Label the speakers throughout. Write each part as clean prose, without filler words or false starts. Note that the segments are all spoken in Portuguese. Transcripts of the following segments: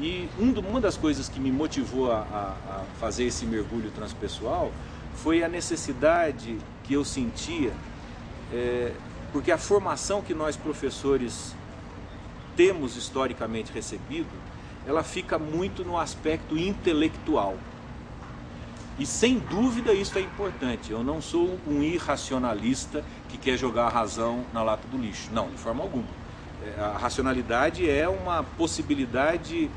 Speaker 1: E uma das coisas que me motivou a fazer esse mergulho transpessoal foi a necessidade que eu sentia, porque a formação que nós professores temos historicamente recebido, ela fica muito no aspecto intelectual. E sem dúvida isso é importante. Eu não sou um irracionalista que quer jogar a razão na lata do lixo. Não, de forma alguma. A racionalidade é uma possibilidade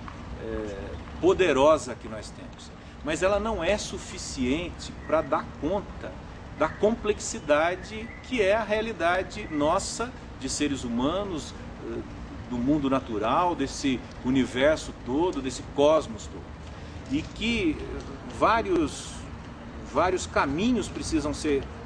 Speaker 1: poderosa que nós temos. Mas ela não é suficiente para dar conta da complexidade que é a realidade nossa de seres humanos, do mundo natural, desse universo todo, desse cosmos todo. E que vários caminhos precisam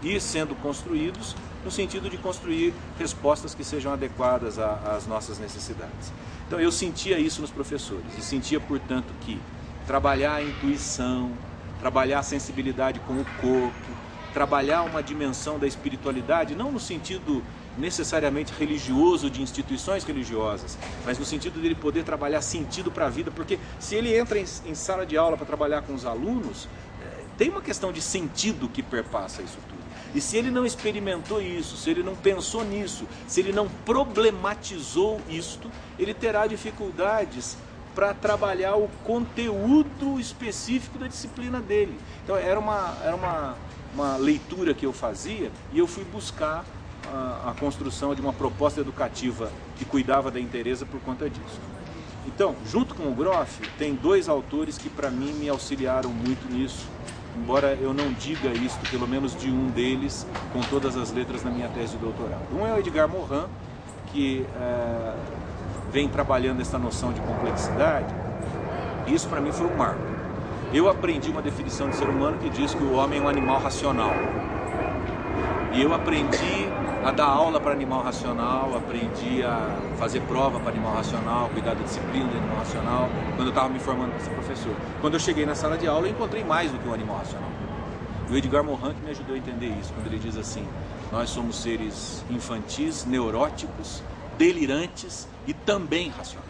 Speaker 1: ir sendo construídos no sentido de construir respostas que sejam adequadas às nossas necessidades. Então eu sentia isso nos professores e sentia, portanto, que trabalhar a intuição, trabalhar a sensibilidade com o corpo, trabalhar uma dimensão da espiritualidade, não no sentido necessariamente religioso de instituições religiosas, mas no sentido dele poder trabalhar sentido para a vida, porque se ele entra em sala de aula para trabalhar com os alunos, tem uma questão de sentido que perpassa isso tudo. E se ele não experimentou isso, se ele não pensou nisso, se ele não problematizou isto, ele terá dificuldades para trabalhar o conteúdo específico da disciplina dele. Então era uma leitura que eu fazia e eu fui buscar a construção de uma proposta educativa que cuidava da inteireza por conta disso. Então, junto com o Groff, tem dois autores que para mim me auxiliaram muito nisso, embora eu não diga isto, pelo menos de um deles, com todas as letras na minha tese de doutorado. Um é o Edgar Morin, que vem trabalhando essa noção de complexidade, e isso para mim foi um marco. Eu aprendi uma definição de ser humano que diz que o homem é um animal racional. E eu aprendi a dar aula para animal racional, aprendi a fazer prova para animal racional, cuidar da disciplina do animal racional, quando eu estava me formando para ser professor. Quando eu cheguei na sala de aula, eu encontrei mais do que um animal racional. E o Edgar Morin que me ajudou a entender isso, quando ele diz assim: nós somos seres infantis, neuróticos, delirantes e também racionais.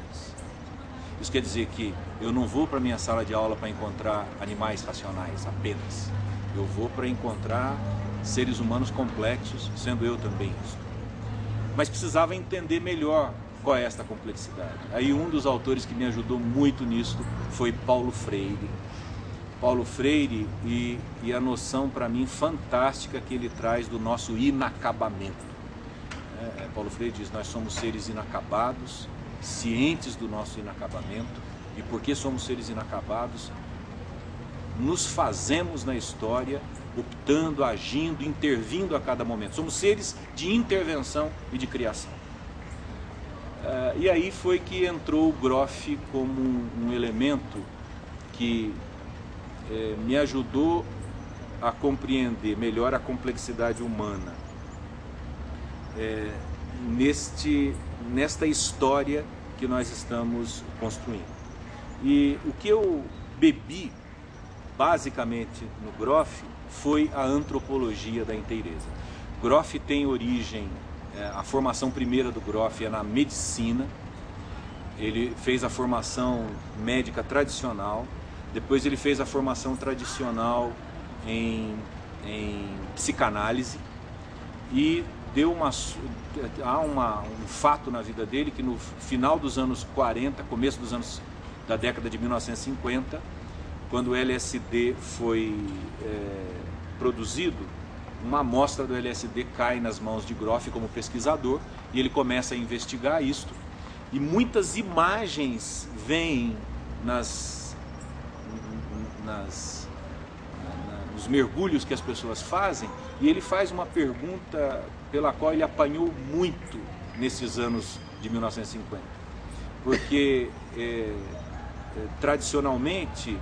Speaker 1: Isso quer dizer que eu não vou para a minha sala de aula para encontrar animais racionais apenas. Eu vou para encontrar seres humanos complexos, sendo eu também isso. Mas precisava entender melhor qual é esta complexidade. Aí um dos autores que me ajudou muito nisso foi Paulo Freire. Paulo Freire e a noção para mim fantástica que ele traz do nosso inacabamento. Paulo Freire diz: nós somos seres inacabados, cientes do nosso inacabamento, e porque somos seres inacabados, nos fazemos na história, optando, agindo, intervindo a cada momento. Somos seres de intervenção e de criação. E aí foi que entrou o Groff como um elemento que me ajudou a compreender melhor a complexidade humana nesta história que nós estamos construindo. E o que eu bebi basicamente no Groff foi a antropologia da inteireza. Groff tem origem, a formação primeira do Groff é na medicina. Ele fez a formação médica tradicional, depois ele fez a formação tradicional em psicanálise, e há um fato na vida dele que no final dos anos 40, começo da década de 1950, quando o LSD foi produzido, uma amostra do LSD cai nas mãos de Groff como pesquisador, e ele começa a investigar isto, e muitas imagens vêm nos mergulhos que as pessoas fazem, e ele faz uma pergunta pela qual ele apanhou muito nesses anos de 1950, porque tradicionalmente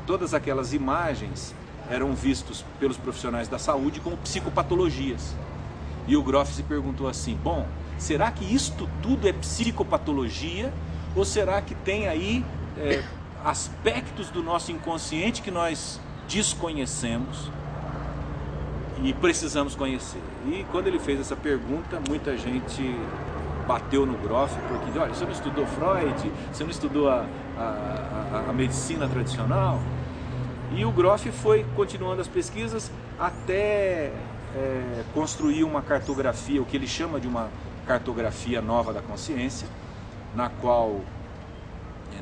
Speaker 1: todas aquelas imagens eram vistos pelos profissionais da saúde como psicopatologias. E o Groff se perguntou assim: bom, será que isto tudo é psicopatologia? Ou será que tem aí aspectos do nosso inconsciente que nós desconhecemos e precisamos conhecer? E quando ele fez essa pergunta, muita gente bateu no Groff, porque, olha, você não estudou Freud, você não estudou a medicina tradicional. E o Groff foi continuando as pesquisas até construir uma cartografia, o que ele chama de uma cartografia nova da consciência, na qual,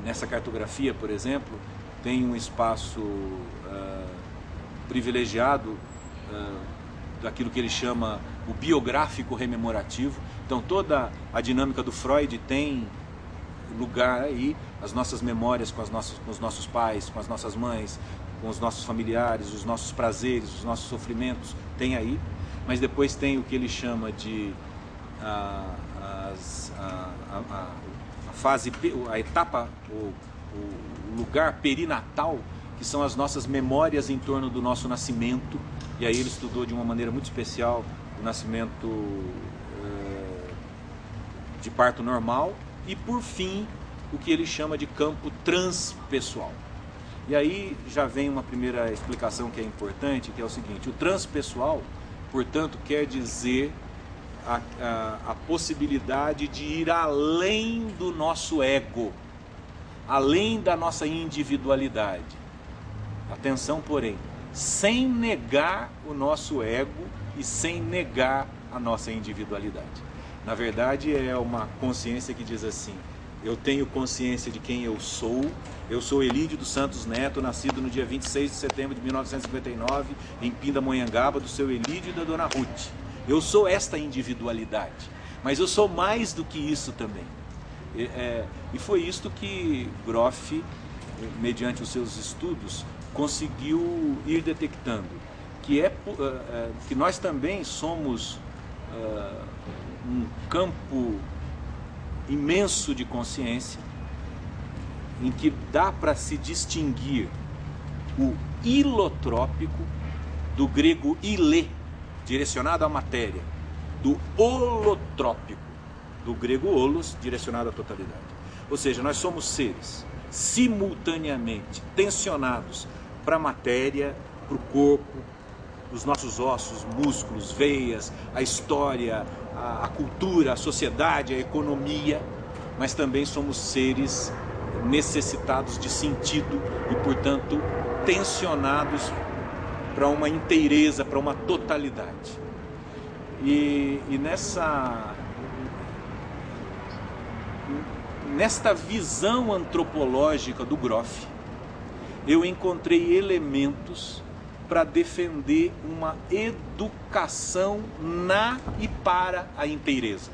Speaker 1: nessa cartografia, por exemplo, tem um espaço privilegiado daquilo que ele chama o biográfico rememorativo. Então toda a dinâmica do Freud tem lugar aí, as nossas memórias com os nossos pais, com as nossas mães, com os nossos familiares, os nossos prazeres, os nossos sofrimentos, tem aí. Mas depois tem o que ele chama de a etapa, o lugar perinatal, que são as nossas memórias em torno do nosso nascimento. E aí ele estudou de uma maneira muito especial o nascimento de parto normal e, por fim, o que ele chama de campo transpessoal. E aí já vem uma primeira explicação que é importante, que é o seguinte: o transpessoal, portanto, quer dizer a possibilidade de ir além do nosso ego, além da nossa individualidade. Atenção, porém, sem negar o nosso ego e sem negar a nossa individualidade. Na verdade, é uma consciência que diz assim: eu tenho consciência de quem eu sou Elídio dos Santos Neto, nascido no dia 26 de setembro de 1959, em Pindamonhangaba, do seu Elídio e da dona Ruth. Eu sou esta individualidade, mas eu sou mais do que isso também. E foi isto que Groff, mediante os seus estudos, conseguiu ir detectando, que nós também somos um campo imenso de consciência, em que dá para se distinguir o hilotrópico do grego ile, direcionado à matéria, do holotrópico, do grego holos, direcionado à totalidade. Ou seja, nós somos seres simultaneamente tensionados para a matéria, para o corpo, os nossos ossos, músculos, veias, a história, a cultura, a sociedade, a economia, mas também somos seres necessitados de sentido e, portanto, tensionados para uma inteireza, para uma totalidade. E nesta visão antropológica do Groff, eu encontrei elementos para defender uma educação na e para a inteireza.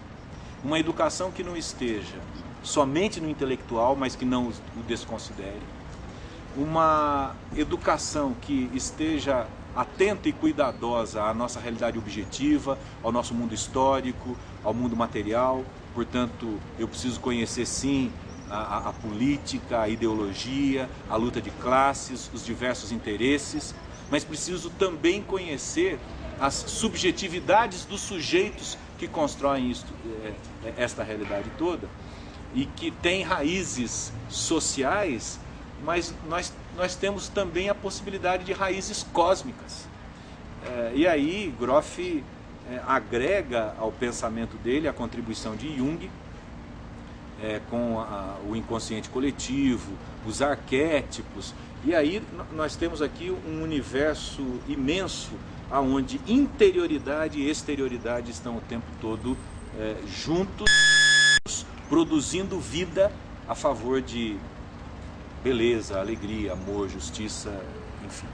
Speaker 1: Uma educação que não esteja somente no intelectual, mas que não o desconsidere. Uma educação que esteja atenta e cuidadosa à nossa realidade objetiva, ao nosso mundo histórico, ao mundo material. Portanto, eu preciso conhecer sim a política, a ideologia, a luta de classes, os diversos interesses, mas preciso também conhecer as subjetividades dos sujeitos que constroem esta realidade toda e que tem raízes sociais, mas nós temos também a possibilidade de raízes cósmicas. E aí Groff agrega ao pensamento dele a contribuição de Jung, com o inconsciente coletivo, os arquétipos, e aí nós temos aqui um universo imenso, onde interioridade e exterioridade estão o tempo todo juntos, produzindo vida a favor de beleza, alegria, amor, justiça, enfim.